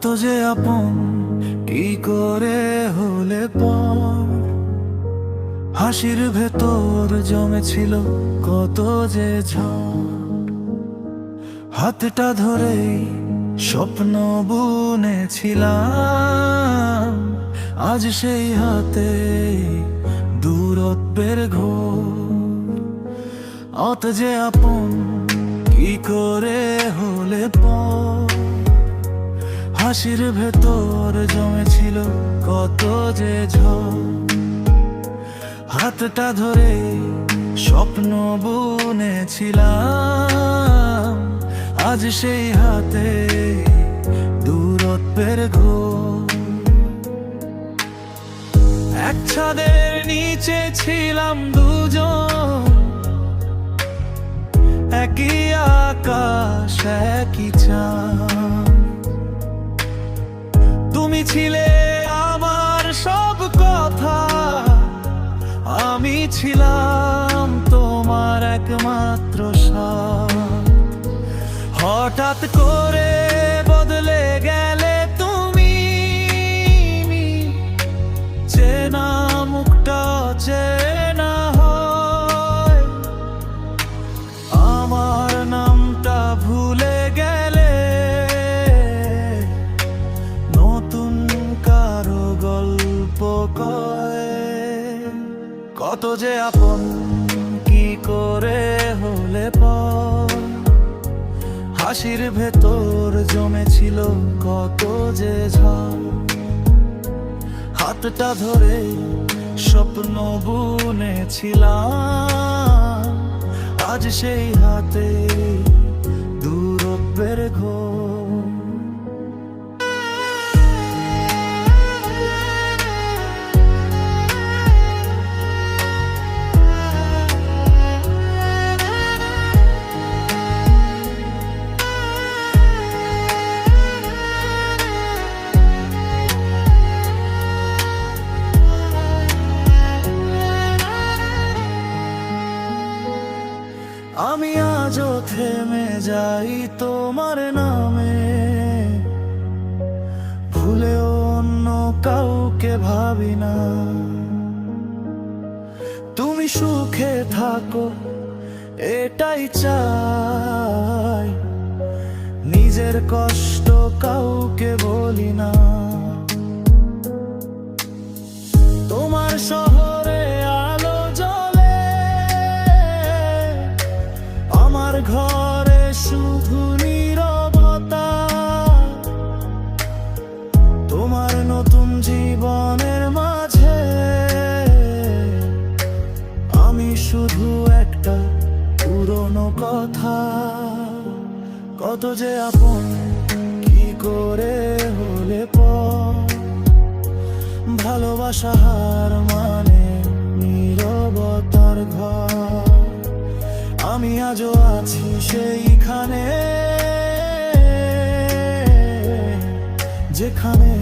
কত যে আপন কি করে হলে পর, হাসির ভেতর জমেছিল কত যে ঝড়। হাতটা ধরেই স্বপ্ন বুনেছিলাম, আজ সেই হাতে দূরত্বের ঘোর। অত যে আপন কি করে হলে পর, হাসির ভেতর জমেছিল কত যে ঝড়। হাতটা ধরে স্বপ্ন বুনেছিলাম, আজ সেই হাতে দূরত্বের ঘোর। এক ছাদের নিচে ছিলাম দুজন, একই আকাশ একই চাঁদ। তুমি ছিলে আমার সব কথা, আমি ছিলাম তোমার একমাত্র সাথ। হঠাৎ করে বদলে গেলে তুমি, চেনা মুখটা চেনা হয়। আমার নামটা ভুলে গেলে নতুন কারো গল্প কয়। কত যে আপন কি করে হলে পর, হাসির ভেতর জমেছিল কত যে ঝড়। হাতটা ধরে স্বপ্ন বুনেছিলাম, আজ সেই হাতে দূরত্বের ঘোর। আমি আজও থেমে যাই তোমার নামে, ভুলেও অন্য কাউকে ভাবি না। তুমি সুখে থাকো এটাই চাই, নিজের কষ্ট কাউকে বলি না। তোমার শহরে আলো জ্বলে, আমার ঘরে শুধু নীরবতা। তোমার নতুন জীবনের মাঝে আমি শুধু একটা পুরনো কথা। কত যে আপন কি করে হলে পর, ভালোবাসা হার মানে নীরবতার ঘর। আমি আজও আছি সেইখানে যেখানে